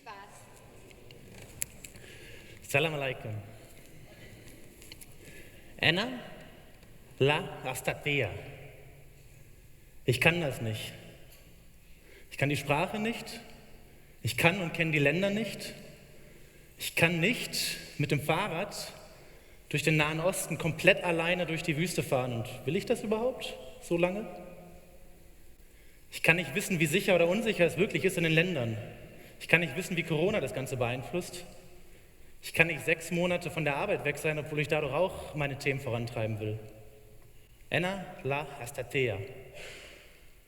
Spaß. Salam alaikum. Anna la Astatea. Ich kann das nicht. Ich kann die Sprache nicht. Ich kann und kenne die Länder nicht. Ich kann nicht mit dem Fahrrad durch den Nahen Osten komplett alleine durch die Wüste fahren. Und will ich das überhaupt so lange? Ich kann nicht wissen, wie sicher oder unsicher es wirklich ist in den Ländern. Ich kann nicht wissen, wie Corona das Ganze beeinflusst. Ich kann nicht 6 Monate von der Arbeit weg sein, obwohl ich dadurch auch meine Themen vorantreiben will. Anna la Astatea.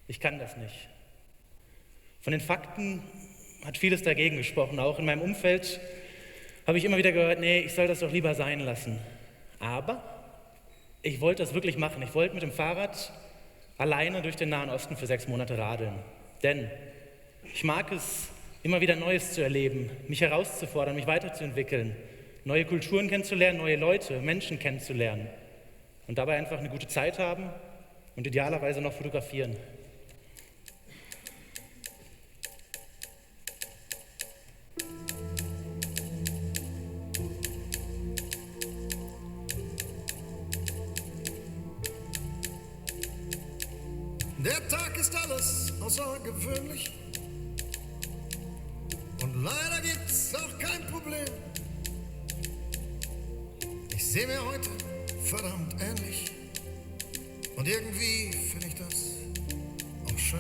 Ich kann das nicht. Von den Fakten hat vieles dagegen gesprochen. Auch in meinem Umfeld habe ich immer wieder gehört, nee, ich soll das doch lieber sein lassen. Aber ich wollte das wirklich machen. Ich wollte mit dem Fahrrad alleine durch den Nahen Osten für 6 Monate radeln. Denn ich mag es, immer wieder Neues zu erleben, mich herauszufordern, mich weiterzuentwickeln, neue Kulturen kennenzulernen, neue Leute, Menschen kennenzulernen und dabei einfach eine gute Zeit haben und idealerweise noch fotografieren. Der Tag ist alles außergewöhnlich und leider gibt's auch kein Problem. Ich sehe mir heute verdammt ähnlich und irgendwie finde ich das auch schön.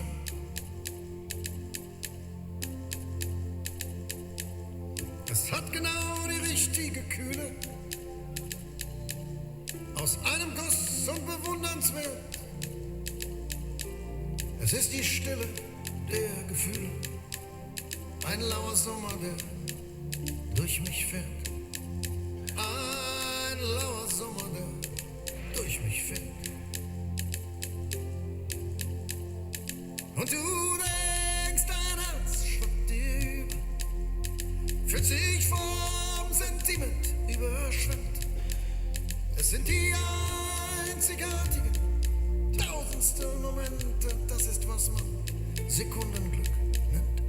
Es hat genau die richtige Kühle, aus einem Guss und bewundernswert. Es ist die Stille der Gefühle, ein lauer Sommer, der durch mich fährt. Ein lauer Sommer, der durch mich fährt. Und du denkst, dein Herz schwappt dir über, fühlt sich vom Sentiment überschwemmt. Es sind die einzigartigen tausendste Momente, das ist, was man Sekundenglück nennt.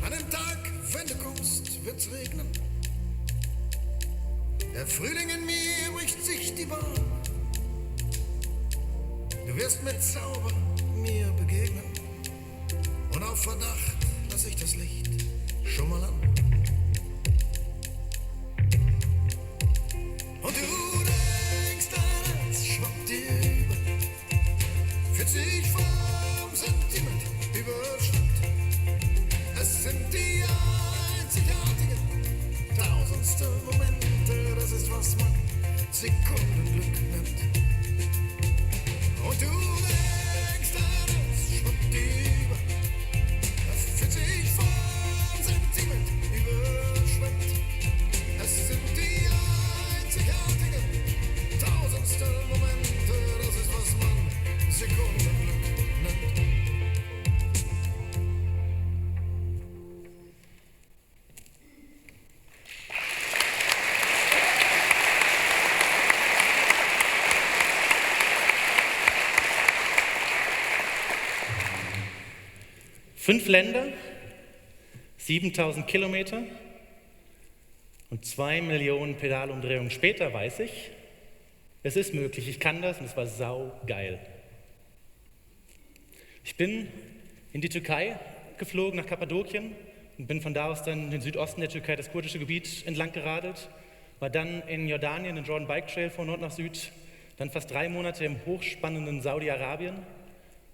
An dem Tag, wenn du kommst, wird's regnen. Der Frühling in mir bricht sich die Bahn. Du wirst mit Zauber mir begegnen. Und auf Verdacht lass ich das Licht schon mal an. Und du denkst, dein Herz schwappt dir über, fühlt sich vom Sentiment überschwemmt. Es sind die einzigartigen tausendste Momente, das ist, was man Sekundenglück nennt. Und du denkst, dein Herz schwappt dir über, fühlt sich vom Sentiment überschwemmt. Es sind die einzigartigen tausendste Momente, das ist, was man Sekundenglück nennt. 5 Länder, 7000 Kilometer und 2 Millionen Pedalumdrehungen später weiß ich, es ist möglich, ich kann das und es war saugeil. Ich bin in die Türkei geflogen, nach Kappadokien und bin von da aus dann in den Südosten der Türkei, das kurdische Gebiet, entlang geradelt, war dann in Jordanien, den Jordan Bike Trail von Nord nach Süd, dann fast 3 Monate im hochspannenden Saudi-Arabien,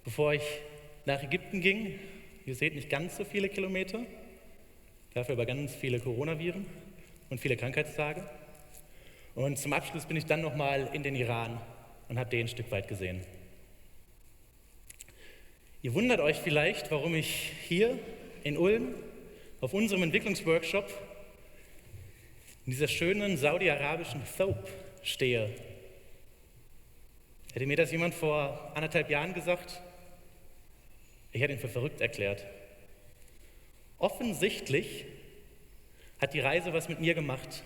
bevor ich nach Ägypten ging. Ihr seht nicht ganz so viele Kilometer, dafür aber ganz viele Coronaviren und viele Krankheitstage. Und zum Abschluss bin ich dann nochmal in den Iran und habe den ein Stück weit gesehen. Ihr wundert euch vielleicht, warum ich hier in Ulm auf unserem Entwicklungsworkshop in dieser schönen saudi-arabischen Thope stehe. Hätte mir das jemand vor 1,5 Jahren gesagt, ich hätte ihn für verrückt erklärt. Offensichtlich hat die Reise was mit mir gemacht.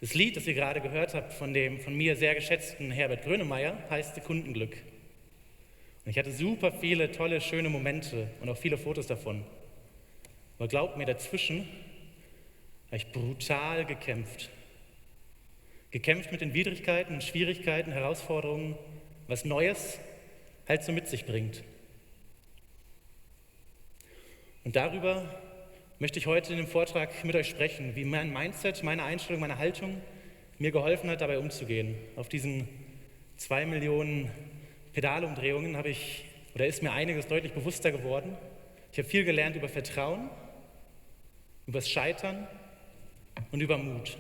Das Lied, das ihr gerade gehört habt von dem von mir sehr geschätzten Herbert Grönemeyer, heißt Sekundenglück. Und Und ich hatte super viele tolle, schöne Momente und auch viele Fotos davon. Aber glaubt mir, dazwischen habe ich brutal gekämpft. Gekämpft mit den Widrigkeiten und Schwierigkeiten, Herausforderungen, was Neues halt so mit sich bringt. Und darüber möchte ich heute in dem Vortrag mit euch sprechen, wie mein Mindset, meine Einstellung, meine Haltung mir geholfen hat, dabei umzugehen. Auf diesen 2 Millionen Pedalumdrehungen ist mir einiges deutlich bewusster geworden. Ich habe viel gelernt über Vertrauen, über das Scheitern und über Mut.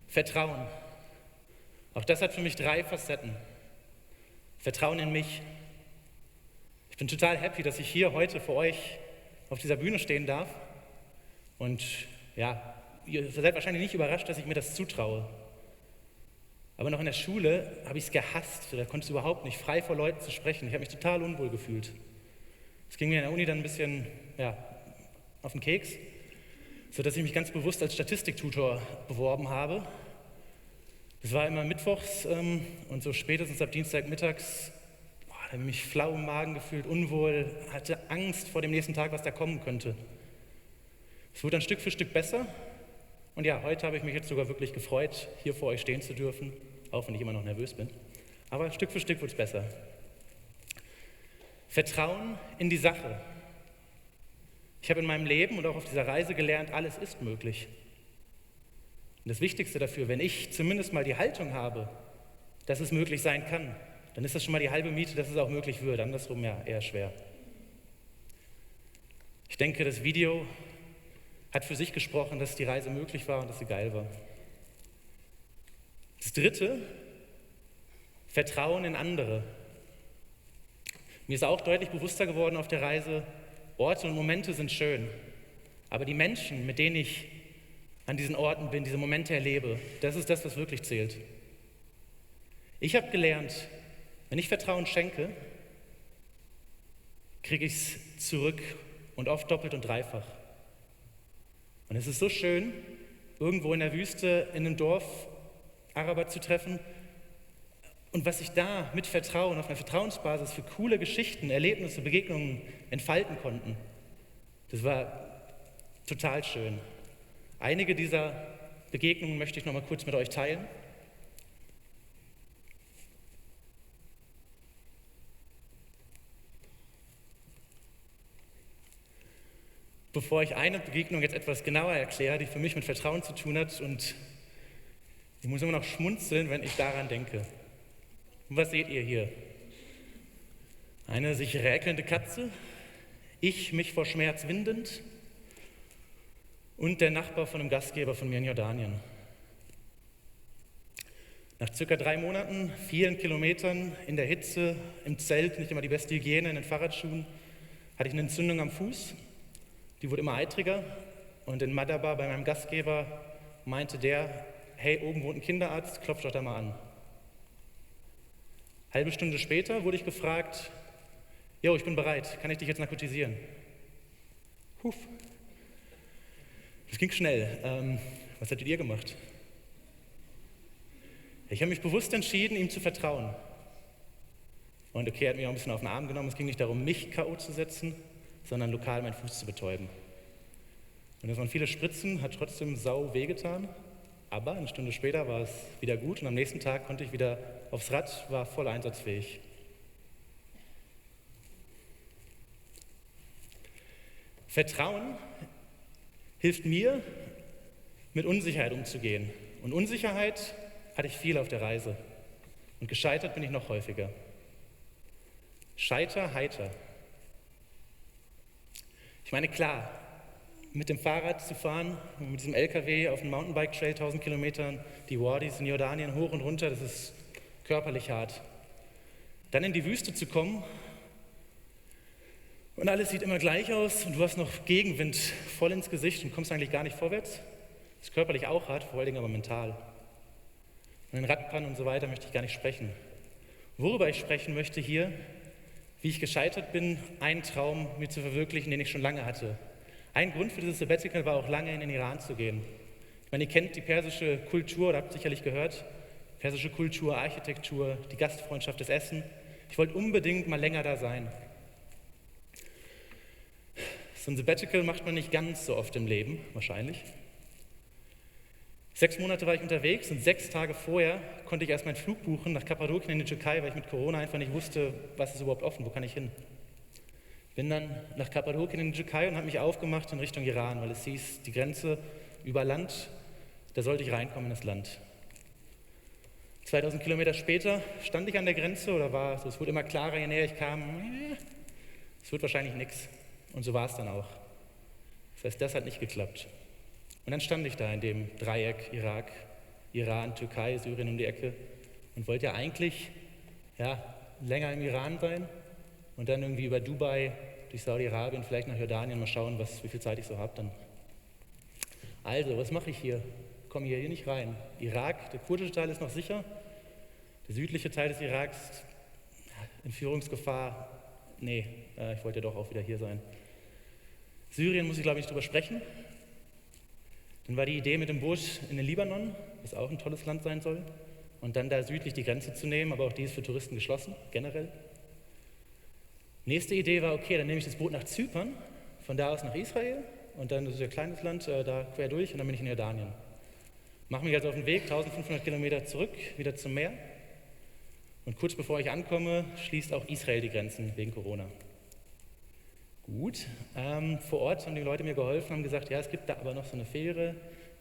Vertrauen. Auch das hat für mich 3 Facetten. Vertrauen in mich. Ich bin total happy, dass ich hier heute für euch auf dieser Bühne stehen darf. Und ja, ihr seid wahrscheinlich nicht überrascht, dass ich mir das zutraue. Aber noch in der Schule habe ich es gehasst. Da konnte ich überhaupt nicht frei vor Leuten zu sprechen. Ich habe mich total unwohl gefühlt. Es ging mir in der Uni dann ein bisschen auf den Keks, sodass ich mich ganz bewusst als Statistiktutor beworben habe. Das war immer mittwochs und so spätestens ab Dienstagmittags, da habe ich mich flau im Magen gefühlt, unwohl, hatte Angst vor dem nächsten Tag, was da kommen könnte. Es wurde dann Stück für Stück besser und ja, heute habe ich mich jetzt sogar wirklich gefreut, hier vor euch stehen zu dürfen, auch wenn ich immer noch nervös bin. Aber Stück für Stück wird es besser. Vertrauen in die Sache. Ich habe in meinem Leben und auch auf dieser Reise gelernt, alles ist möglich. Und das Wichtigste dafür, wenn ich zumindest mal die Haltung habe, dass es möglich sein kann, dann ist das schon mal die halbe Miete, dass es auch möglich wird. Andersrum ja eher schwer. Ich denke, das Video hat für sich gesprochen, dass die Reise möglich war und dass sie geil war. Das Dritte, Vertrauen in andere. Mir ist auch deutlich bewusster geworden auf der Reise, Orte und Momente sind schön, aber die Menschen, mit denen ich an diesen Orten bin, diese Momente erlebe, das ist das, was wirklich zählt. Ich habe gelernt, wenn ich Vertrauen schenke, kriege ich es zurück und oft doppelt und dreifach. Und es ist so schön, irgendwo in der Wüste, in einem Dorf Araber zu treffen und was sich da mit Vertrauen, auf einer Vertrauensbasis für coole Geschichten, Erlebnisse, Begegnungen entfalten konnten. Das war total schön. Einige dieser Begegnungen möchte ich noch mal kurz mit euch teilen. Bevor ich eine Begegnung jetzt etwas genauer erkläre, die für mich mit Vertrauen zu tun hat, und ich muss immer noch schmunzeln, wenn ich daran denke. Und was seht ihr hier? Eine sich räkelnde Katze, ich mich vor Schmerz windend und der Nachbar von einem Gastgeber von mir in Jordanien. Nach circa 3 Monaten, vielen Kilometern in der Hitze, im Zelt, nicht immer die beste Hygiene, in den Fahrradschuhen, hatte ich eine Entzündung am Fuß. Die wurde immer eitriger und in Madaba bei meinem Gastgeber meinte der, hey, oben wohnt ein Kinderarzt, klopf doch da mal an. Halbe Stunde später wurde ich gefragt, jo, ich bin bereit, kann ich dich jetzt narkotisieren? Huf. Das ging schnell. Was hättet ihr gemacht? Ich habe mich bewusst entschieden, ihm zu vertrauen. Und okay, er hat mich auch ein bisschen auf den Arm genommen. Es ging nicht darum, mich K.O. zu setzen, sondern lokal meinen Fuß zu betäuben. Und das waren viele Spritzen, hat trotzdem sau wehgetan. Aber eine Stunde später war es wieder gut und am nächsten Tag konnte ich wieder aufs Rad, war voll einsatzfähig. Vertrauen hilft mir, mit Unsicherheit umzugehen. Und Unsicherheit hatte ich viel auf der Reise. Und gescheitert bin ich noch häufiger. Scheiter heiter. Ich meine, klar, mit dem Fahrrad zu fahren, mit diesem LKW auf dem Mountainbike-Trail 1000 Kilometern, die Wadis in Jordanien hoch und runter, das ist körperlich hart. Dann in die Wüste zu kommen und alles sieht immer gleich aus und du hast noch Gegenwind voll ins Gesicht und kommst eigentlich gar nicht vorwärts. Das ist körperlich auch hart, vor allen Dingen aber mental. Und in Radpannen und so weiter möchte ich gar nicht sprechen. Worüber ich sprechen möchte hier, wie ich gescheitert bin, einen Traum mir zu verwirklichen, den ich schon lange hatte. Ein Grund für dieses Sabbatical war auch lange in den Iran zu gehen. Ich meine, ihr kennt die persische Kultur oder habt sicherlich gehört, Persische Kultur, Architektur, die Gastfreundschaft, das Essen. Ich wollte unbedingt mal länger da sein. So ein Sabbatical macht man nicht ganz so oft im Leben, wahrscheinlich. 6 Monate war ich unterwegs und 6 Tage vorher konnte ich erst meinen Flug buchen nach Kappadokien in die Türkei, weil ich mit Corona einfach nicht wusste, was ist überhaupt offen, wo kann ich hin. Bin dann nach Kappadokien in die Türkei und habe mich aufgemacht in Richtung Iran, weil es hieß, die Grenze über Land, da sollte ich reinkommen in das Land. 2000 Kilometer später stand ich an der Grenze oder war so, es wurde immer klarer, je näher ich kam, es wird wahrscheinlich nichts. Und so war es dann auch. Das heißt, das hat nicht geklappt. Und dann stand ich da in dem Dreieck Irak, Iran, Türkei, Syrien um die Ecke und wollte ja eigentlich länger im Iran sein und dann irgendwie über Dubai, durch Saudi-Arabien, vielleicht nach Jordanien mal schauen, wie viel Zeit ich so habe dann. Also, was mache ich hier? Komme hier nicht rein. Irak, der kurdische Teil ist noch sicher, der südliche Teil des Iraks, Entführungsgefahr, ich wollte ja doch auch wieder hier sein. Syrien muss ich, glaube ich, nicht drüber sprechen. Dann war die Idee mit dem Boot in den Libanon, was auch ein tolles Land sein soll, und dann da südlich die Grenze zu nehmen, aber auch die ist für Touristen geschlossen, generell. Nächste Idee war, okay, dann nehme ich das Boot nach Zypern, von da aus nach Israel, und dann, das ist ja ein kleines Land, da quer durch, und dann bin ich in Jordanien. Mache mich also auf den Weg, 1500 Kilometer zurück, wieder zum Meer. Und kurz bevor ich ankomme, schließt auch Israel die Grenzen wegen Corona. Gut, vor Ort haben die Leute mir geholfen, haben gesagt, ja, es gibt da aber noch so eine Fähre,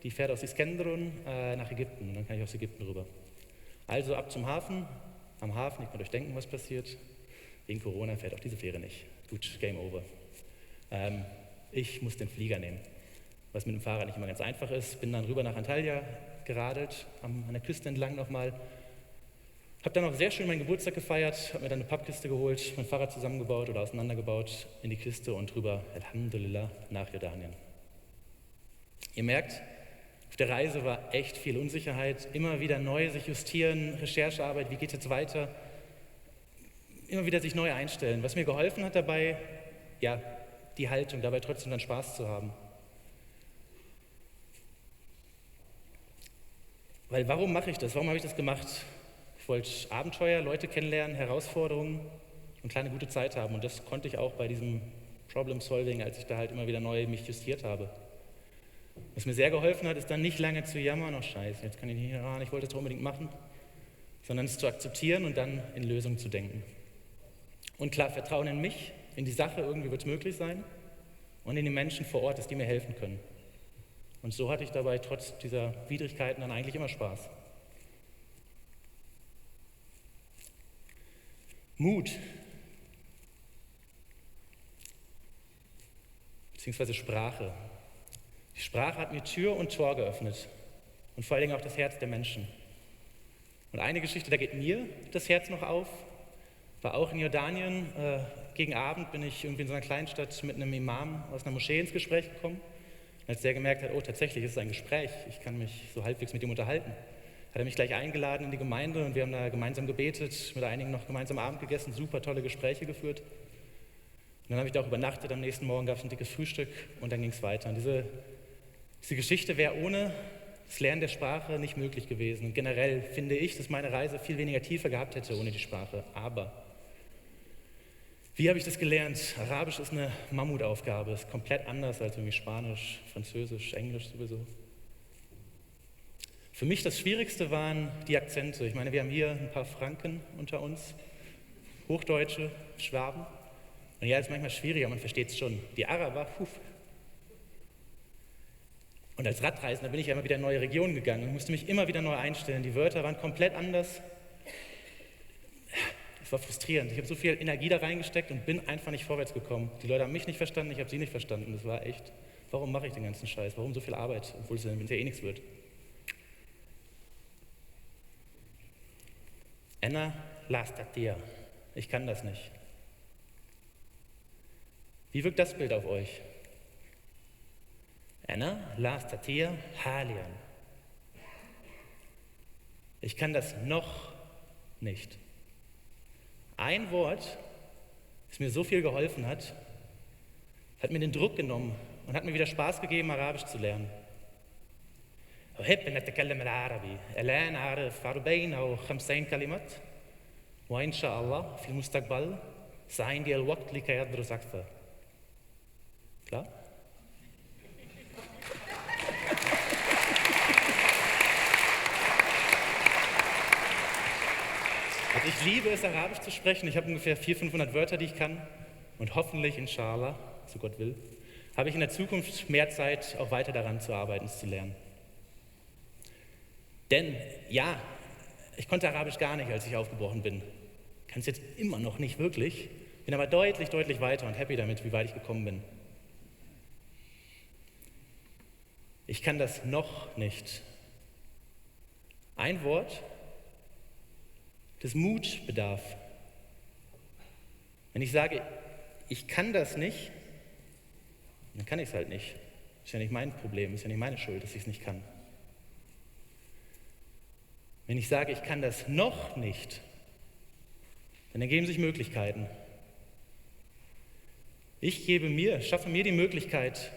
die fährt aus Iskenderun nach Ägypten, dann kann ich aus Ägypten rüber. Also ab zum Hafen, am Hafen, ich kann euch denken, was passiert. Wegen Corona fährt auch diese Fähre nicht. Gut, Game over. Ich muss den Flieger nehmen, was mit dem Fahrrad nicht immer ganz einfach ist. Bin dann rüber nach Antalya geradelt, an der Küste entlang nochmal. Habe dann auch sehr schön meinen Geburtstag gefeiert, habe mir dann eine Pappkiste geholt, mein Fahrrad zusammengebaut oder auseinandergebaut in die Kiste und rüber, Alhamdulillah, nach Jordanien. Ihr merkt, auf der Reise war echt viel Unsicherheit, immer wieder neu sich justieren, Recherchearbeit, wie geht es jetzt weiter, immer wieder sich neu einstellen. Was mir geholfen hat dabei, die Haltung, dabei trotzdem dann Spaß zu haben. Weil warum mache ich das? Warum habe ich das gemacht? Ich wollte Abenteuer, Leute kennenlernen, Herausforderungen und kleine gute Zeit haben. Und das konnte ich auch bei diesem Problem-Solving, als ich da halt immer wieder neu mich justiert habe. Was mir sehr geholfen hat, ist dann nicht lange zu jammern, oh Scheiße, jetzt kann ich nicht ran, ich wollte das doch unbedingt machen, sondern es zu akzeptieren und dann in Lösungen zu denken. Und klar, Vertrauen in mich, in die Sache, irgendwie wird es möglich sein und in die Menschen vor Ort, dass die mir helfen können. Und so hatte ich dabei trotz dieser Widrigkeiten dann eigentlich immer Spaß. Mut, beziehungsweise Sprache. Die Sprache hat mir Tür und Tor geöffnet und vor allen Dingen auch das Herz der Menschen. Und eine Geschichte, da geht mir das Herz noch auf, war auch in Jordanien. Gegen Abend bin ich irgendwie in so einer Kleinstadt mit einem Imam aus einer Moschee ins Gespräch gekommen. Und als der gemerkt hat, oh, tatsächlich ist es ein Gespräch, ich kann mich so halbwegs mit ihm unterhalten, hat er mich gleich eingeladen in die Gemeinde und wir haben da gemeinsam gebetet, mit einigen noch gemeinsam Abend gegessen, super tolle Gespräche geführt. Und dann habe ich da auch übernachtet, am nächsten Morgen gab es ein dickes Frühstück und dann ging es weiter. Und diese Geschichte wäre ohne das Lernen der Sprache nicht möglich gewesen. Und generell finde ich, dass meine Reise viel weniger Tiefe gehabt hätte ohne die Sprache. Aber wie habe ich das gelernt? Arabisch ist eine Mammutaufgabe, ist komplett anders als irgendwie Spanisch, Französisch, Englisch sowieso. Für mich das Schwierigste waren die Akzente. Ich meine, wir haben hier ein paar Franken unter uns, Hochdeutsche, Schwaben. Und ja, ist manchmal schwieriger, man versteht es schon. Die Araber, Und als Radreisender bin ich ja immer wieder in neue Regionen gegangen und musste mich immer wieder neu einstellen. Die Wörter waren komplett anders. Das war frustrierend. Ich habe so viel Energie da reingesteckt und bin einfach nicht vorwärts gekommen. Die Leute haben mich nicht verstanden, ich habe sie nicht verstanden. Das war echt, warum mache ich den ganzen Scheiß? Warum so viel Arbeit, obwohl es ja nichts wird? Anna Lastatia. Ich kann das nicht. Wie wirkt das Bild auf euch? Anna Lastatia Halian. Ich kann das noch nicht. Ein Wort, das mir so viel geholfen hat mir den Druck genommen und hat mir wieder Spaß gegeben, Arabisch zu lernen. أحب أن أتكلم العربي. الآن أعرف 40 أو 50 كلمة وإن شاء الله في المستقبل سعندي الوقت لكي أدرس أكثر. Klar? Also ich liebe es, Arabisch zu sprechen. Ich habe ungefähr 400-500 Wörter, die ich kann. Und hoffentlich, inshallah, so Gott will, habe ich in der Zukunft mehr Zeit, auch weiter daran zu arbeiten, es zu lernen. Denn ja, ich konnte Arabisch gar nicht, als ich aufgebrochen bin. Kann es jetzt immer noch nicht wirklich, bin aber deutlich, deutlich weiter und happy damit, wie weit ich gekommen bin. Ich kann das noch nicht. Ein Wort, das Mut bedarf. Wenn ich sage, ich kann das nicht, dann kann ich es halt nicht. Ist ja nicht mein Problem, ist ja nicht meine Schuld, dass ich es nicht kann. Wenn ich sage, ich kann das noch nicht, dann ergeben sich Möglichkeiten. Ich schaffe mir die Möglichkeit,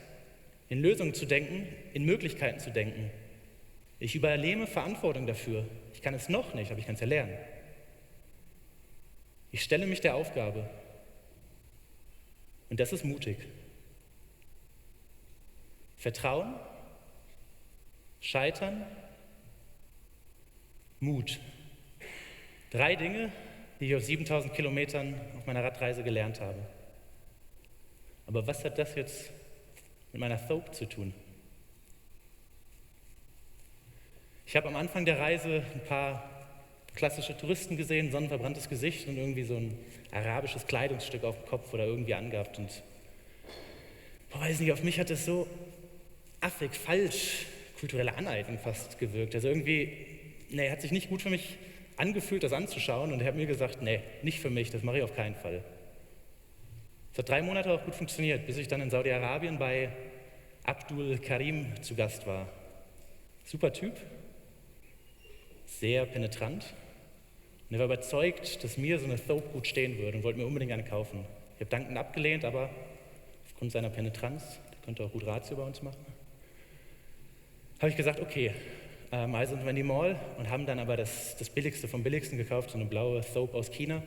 in Lösungen zu denken, in Möglichkeiten zu denken. Ich übernehme Verantwortung dafür. Ich kann es noch nicht, aber ich kann es ja lernen. Ich stelle mich der Aufgabe. Und das ist mutig. Vertrauen, Scheitern, Mut. 3 Dinge, die ich auf 7000 Kilometern auf meiner Radreise gelernt habe. Aber was hat das jetzt mit meiner Thope zu tun? Ich habe am Anfang der Reise ein paar klassische Touristen gesehen, sonnenverbranntes Gesicht und irgendwie so ein arabisches Kleidungsstück auf dem Kopf oder irgendwie angehabt. Und weiß nicht, auf mich hat das so affig, falsch, kulturelle Aneignung fast gewirkt. Also irgendwie, hat sich nicht gut für mich angefühlt, das anzuschauen. Und er hat mir gesagt, nicht für mich, das mache ich auf keinen Fall. Es hat 3 Monate auch gut funktioniert, bis ich dann in Saudi-Arabien bei Abdul Karim zu Gast war. Super Typ, sehr penetrant. Und er war überzeugt, dass mir so eine Thope gut stehen würde und wollte mir unbedingt eine kaufen. Ich habe dankend abgelehnt, aber aufgrund seiner Penetranz, der könnte auch gut Ratio bei uns machen, habe ich gesagt, okay, also sind wir in die Mall und haben dann aber das Billigste vom Billigsten gekauft, so eine blaue Thope aus China,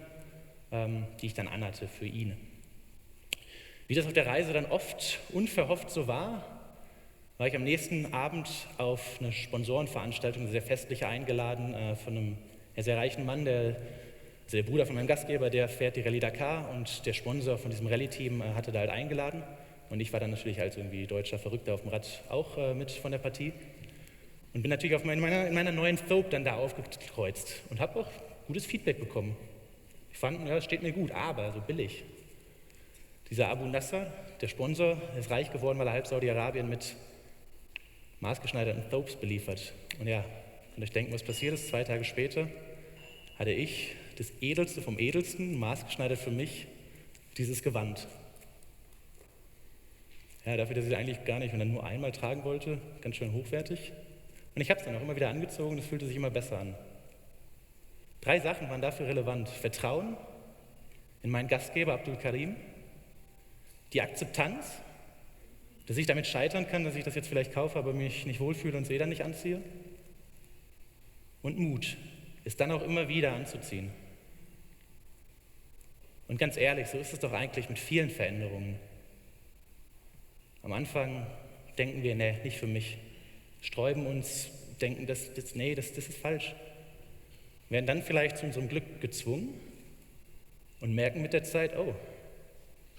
die ich dann anhatte für ihn. Wie das auf der Reise dann oft unverhofft so war ich am nächsten Abend auf eine Sponsorenveranstaltung, sehr festlich eingeladen von einem sehr reichen Mann, der Bruder von meinem Gastgeber, der fährt die Rallye Dakar und der Sponsor von diesem Rallye-Team hatte da halt eingeladen. Und ich war dann natürlich als irgendwie deutscher Verrückter auf dem Rad auch mit von der Partie. Und bin natürlich in meiner neuen Thope dann da aufgekreuzt und habe auch gutes Feedback bekommen. Ich fand, ja, das steht mir gut, aber so billig. Dieser Abu Nasser, der Sponsor, ist reich geworden, weil er halb Saudi-Arabien mit maßgeschneiderten Thopes beliefert. Und ja, könnt euch denken, was passiert ist. 2 Tage später hatte ich das Edelste vom Edelsten, maßgeschneidert für mich, dieses Gewand. Ja, dafür, dass ich es eigentlich gar nicht, wenn er nur einmal tragen wollte, ganz schön hochwertig. Und ich habe es dann auch immer wieder angezogen, das fühlte sich immer besser an. 3 Sachen waren dafür relevant. Vertrauen in meinen Gastgeber Abdul Karim, die Akzeptanz, dass ich damit scheitern kann, dass ich das jetzt vielleicht kaufe, aber mich nicht wohlfühle und es dann nicht anziehe. Und Mut, es dann auch immer wieder anzuziehen. Und ganz ehrlich, so ist es doch eigentlich mit vielen Veränderungen. Am Anfang denken wir, nicht für mich. Sträuben uns, denken, das ist falsch. Werden dann vielleicht zu unserem Glück gezwungen und merken mit der Zeit, oh,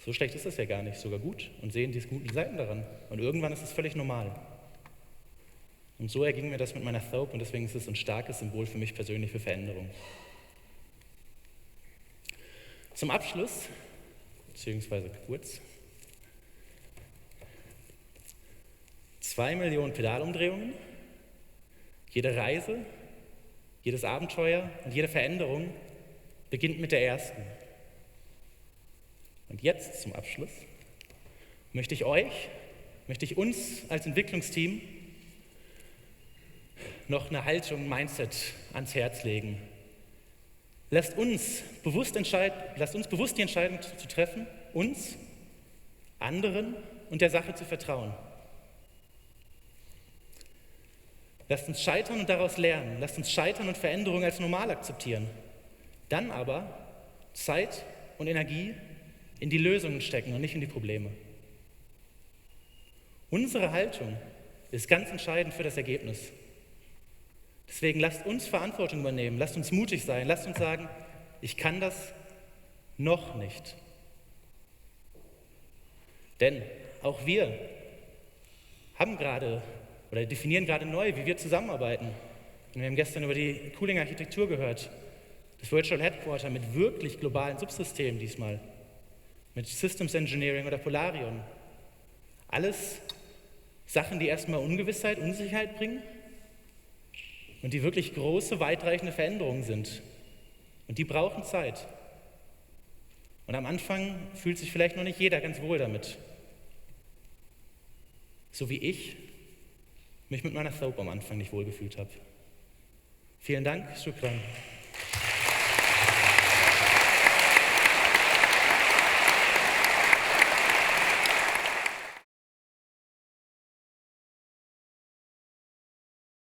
so schlecht ist das ja gar nicht, sogar gut, und sehen die guten Seiten daran. Und irgendwann ist es völlig normal. Und so erging mir das mit meiner Thope und deswegen ist es ein starkes Symbol für mich persönlich für Veränderung. Zum Abschluss, beziehungsweise kurz, 2 Millionen Pedalumdrehungen, jede Reise, jedes Abenteuer und jede Veränderung beginnt mit der ersten. Und jetzt zum Abschluss möchte ich uns als Entwicklungsteam noch eine Haltung, ein Mindset ans Herz legen. Lasst uns bewusst die Entscheidung zu treffen, uns, anderen und der Sache zu vertrauen. Lasst uns scheitern und daraus lernen. Lasst uns scheitern und Veränderungen als normal akzeptieren. Dann aber Zeit und Energie in die Lösungen stecken und nicht in die Probleme. Unsere Haltung ist ganz entscheidend für das Ergebnis. Deswegen lasst uns Verantwortung übernehmen, lasst uns mutig sein, lasst uns sagen, ich kann das noch nicht. Denn auch wir haben gerade oder definieren gerade neu, wie wir zusammenarbeiten. Und wir haben gestern über die Cooling-Architektur gehört, das Virtual Headquarter mit wirklich globalen Subsystemen diesmal, mit Systems Engineering oder Polarion. Alles Sachen, die erstmal Ungewissheit, Unsicherheit bringen und die wirklich große, weitreichende Veränderungen sind. Und die brauchen Zeit. Und am Anfang fühlt sich vielleicht noch nicht jeder ganz wohl damit. So wie ich mich mit meiner Soap am Anfang nicht wohlgefühlt habe. Vielen Dank, Shukran.